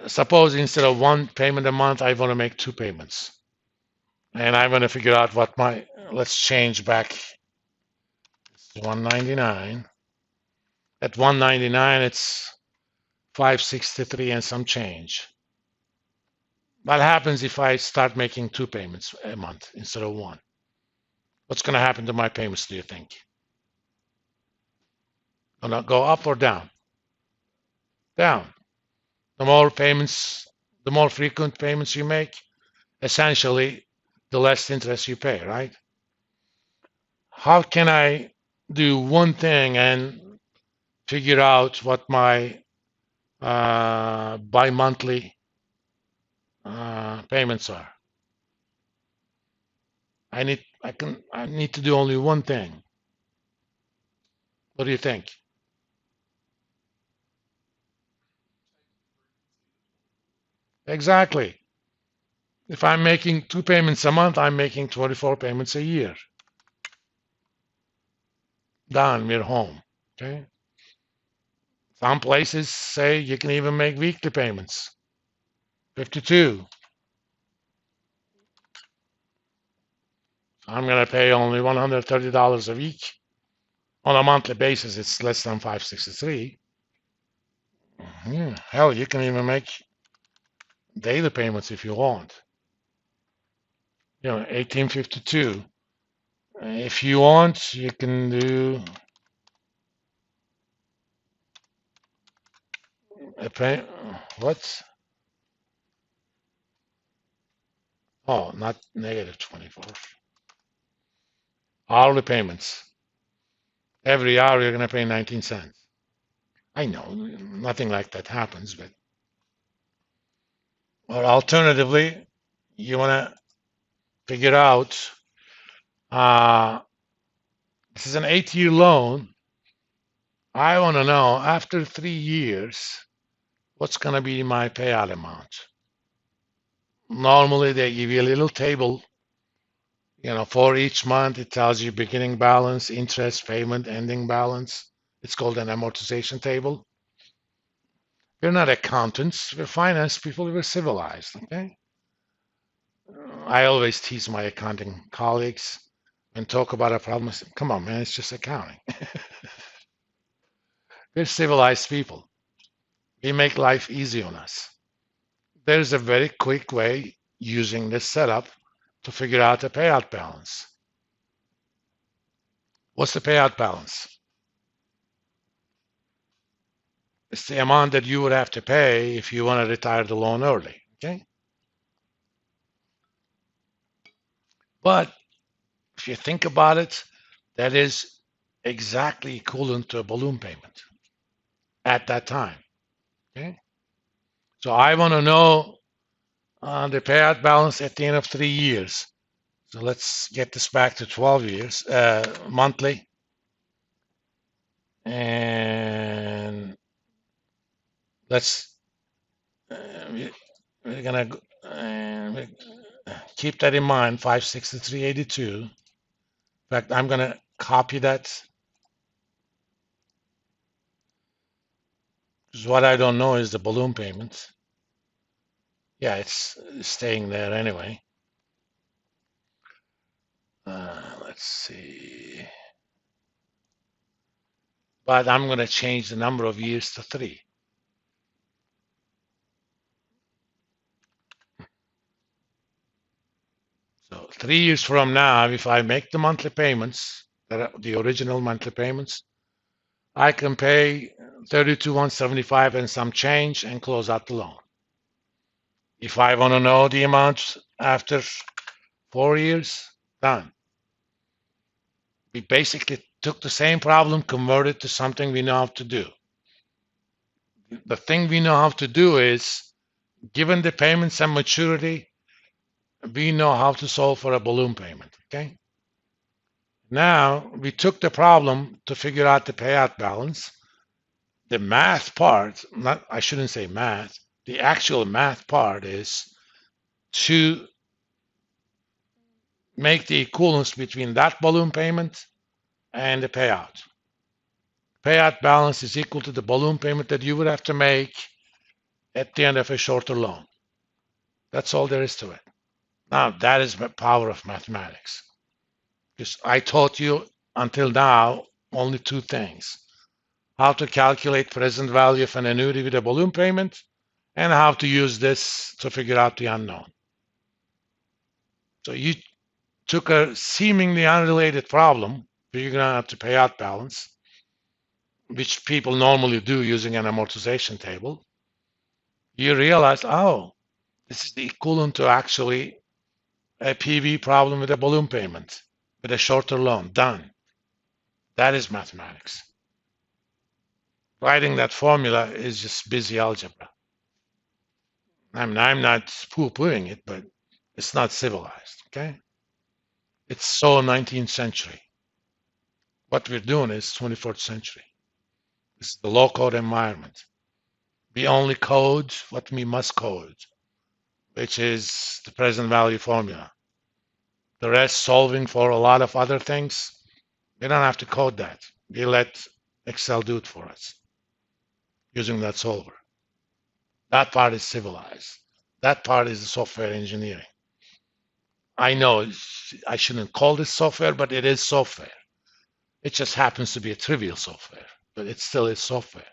suppose instead of one payment a month, I want to make two payments. And I want to figure out what let's change back to 199. At 199, it's 563 and some change. What happens if I start making two payments a month instead of one? What's going to happen to my payments, do you think? Gonna go up or down? Down. The more payments, the more frequent payments you make, essentially, the less interest you pay, right? How can I do one thing and figure out what my bi-monthly payments are? I need to do only one thing. What do you think? Exactly. If I'm making two payments a month, I'm making 24 payments a year. Done, we're home. Okay. Some places say you can even make weekly payments. 52. I'm going to pay only $130 a week. On a monthly basis, it's less than 563. Yeah, hell, you can even make daily payments if you want. 1852. If you want, you can do a pay. What? Oh, not negative 24. Hourly payments. Every hour you're going to pay 19 cents. I know nothing like that happens, but or alternatively, you want to figure out this is an 8-year loan. I want to know after 3 years what's going to be my payout amount. Normally, they give you a little table. For each month, it tells you beginning balance, interest, payment, ending balance. It's called an amortization table. We're not accountants. We're finance people. We're civilized. Okay. I always tease my accounting colleagues and talk about a problem. I say, come on, man, it's just accounting. We're civilized people. We make life easy on us. There's a very quick way using this setup to figure out the payout balance. What's the payout balance? It's the amount that you would have to pay if you want to retire the loan early. Okay. But if you think about it, that is exactly equivalent to a balloon payment at that time. Okay. So I want to know the payout balance at the end of 3 years. So let's get this back to 12 years monthly. And let's we're gonna keep that in mind. 563.82. In fact, I'm gonna copy that because what I don't know is the balloon payment. Yeah, it's staying there anyway. Let's see. But I'm going to change the number of years to 3. So 3 years from now, if I make the monthly payments, the original monthly payments, I can pay 32,175 and some change and close out the loan. If I want to know the amount after 4 years, done. We basically took the same problem, converted to something we know how to do. The thing we know how to do is, given the payments and maturity, we know how to solve for a balloon payment. Okay. Now we took the problem to figure out the payout balance. The math part, I shouldn't say math, the actual math part is to make the equivalence between that balloon payment and the payout. Payout balance is equal to the balloon payment that you would have to make at the end of a shorter loan. That's all there is to it. Now, that is the power of mathematics. Because I taught you until now only two things: how to calculate present value of an annuity with a balloon payment, and how to use this to figure out the unknown. So you took a seemingly unrelated problem, figuring out the payout balance, which people normally do using an amortization table. You realize, oh, this is the equivalent to actually a PV problem with a balloon payment, with a shorter loan. Done. That is mathematics. Writing that formula is just busy algebra. I'm not poo-pooing it, but it's not civilized, okay? It's so 19th century. What we're doing is 21st century. This is the low-code environment. We only code what we must code, which is the present value formula. The rest, solving for a lot of other things, we don't have to code that. We let Excel do it for us using that solver. That part is civilized. That part is the software engineering. I know I shouldn't call this software, but it is software. It just happens to be a trivial software, but it still is software.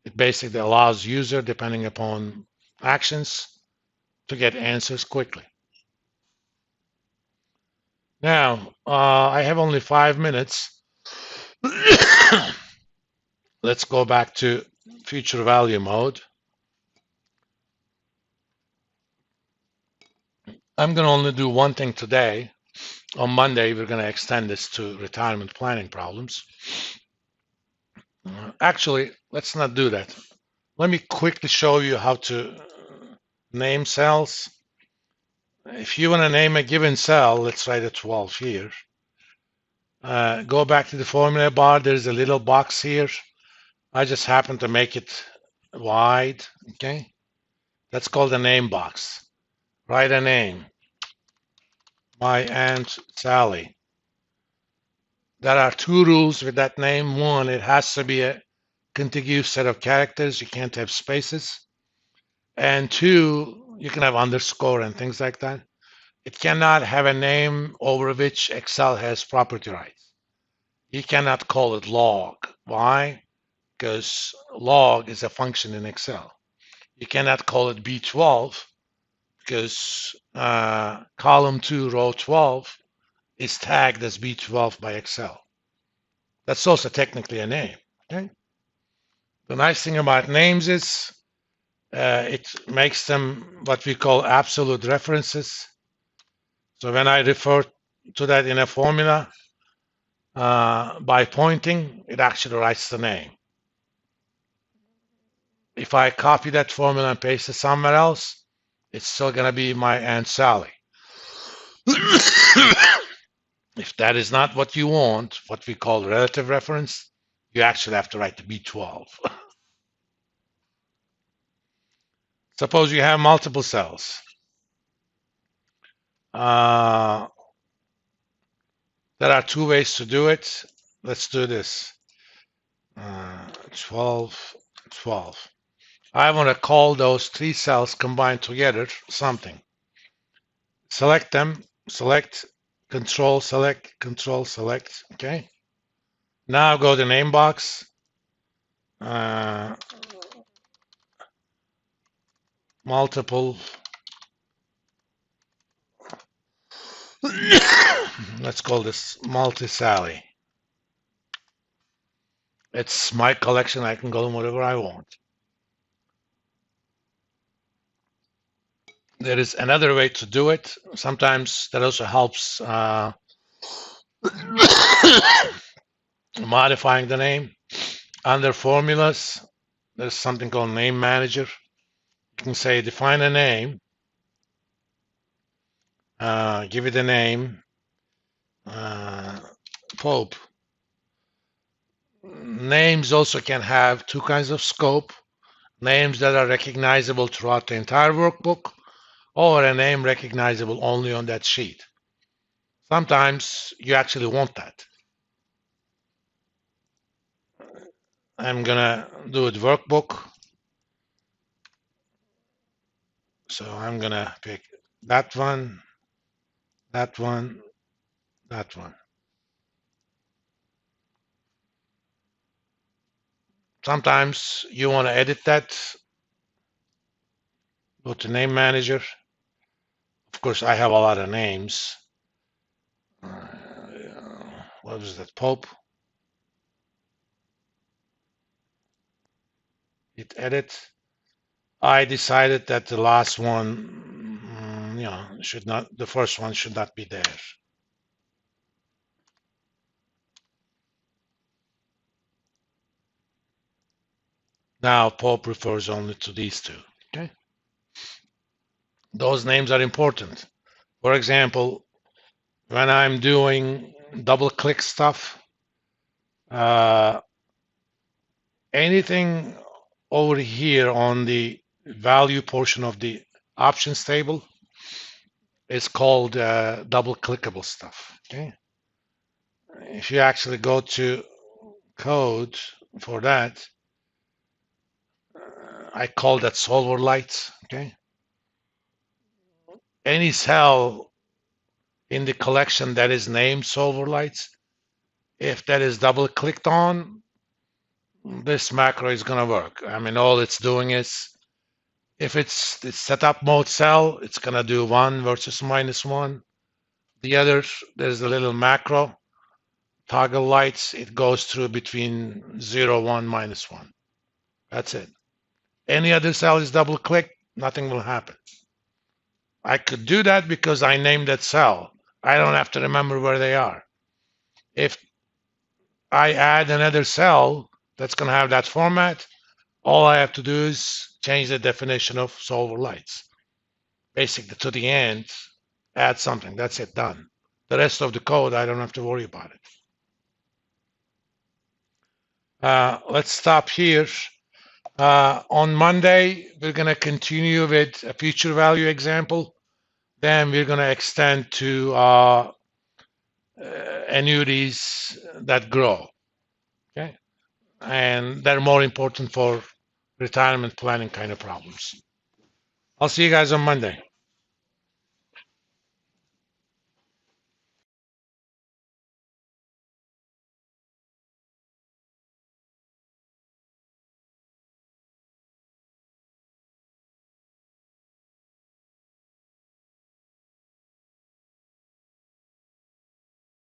It basically allows user, depending upon actions, to get answers quickly. Now, I have only 5 minutes. Let's go back to future value mode. I'm going to only do one thing today. On Monday, we're going to extend this to retirement planning problems. Actually, let's not do that. Let me quickly show you how to name cells. If you want to name a given cell, let's write a 12 here. Go back to the formula bar. There's a little box here. I just happen to make it wide, okay? That's called a name box. Write a name. My Aunt Sally. There are two rules with that name. One, it has to be a contiguous set of characters. You can't have spaces. And two, you can have underscore and things like that. It cannot have a name over which Excel has property rights. You cannot call it log. Why? Because log is a function in Excel. You cannot call it B12 because column 2, row 12 is tagged as B12 by Excel. That's also technically a name. Okay? The nice thing about names is it makes them what we call absolute references. So when I refer to that in a formula by pointing, it actually writes the name. If I copy that formula and paste it somewhere else, it's still going to be my Aunt Sally. If that is not what you want, what we call relative reference, you actually have to write the B12. Suppose you have multiple cells. There are two ways to do it. Let's do this. 12, 12. I want to call those three cells combined together something. Select them, select, control, select, okay? Now go to name box. Multiple. Let's call this multi-Sally. It's my collection. I can call them whatever I want. There is another way to do it. Sometimes that also helps modifying the name. Under formulas, there's something called name manager. You can say define a name, give it a name, Pope. Names also can have two kinds of scope. Names that are recognizable throughout the entire workbook, or a name recognizable only on that sheet. Sometimes you actually want that. I'm gonna do it workbook. So I'm gonna pick that one, that one, that one. Sometimes you want to edit that. Go to name manager. Of course, I have a lot of names. What was that? Pope. Hit edit. I decided that the last one, should not, the first one should not be there. Now Pope refers only to these two. Okay. Those names are important. For example, when I'm doing double click stuff, anything over here on the value portion of the options table is called double clickable stuff. Okay. If you actually go to code for that, I call that solver lights. Okay. Any cell in the collection that is named solver lights, if that is double clicked on, this macro is going to work. I mean, all it's doing is, if it's the setup mode cell, it's going to do 1 versus -1. The other, there's a little macro toggle lights. It goes through between 0, 1, -1. That's it. Any other cell is double clicked, nothing will happen. I could do that because I named that cell. I don't have to remember where they are. If I add another cell that's going to have that format, all I have to do is change the definition of solver lights. Basically, to the end, add something. That's it, done. The rest of the code, I don't have to worry about it. Let's stop here. On Monday, we're going to continue with a future value example. Then we're going to extend to annuities that grow. Okay, and they're more important for retirement planning kind of problems. I'll see you guys on Monday.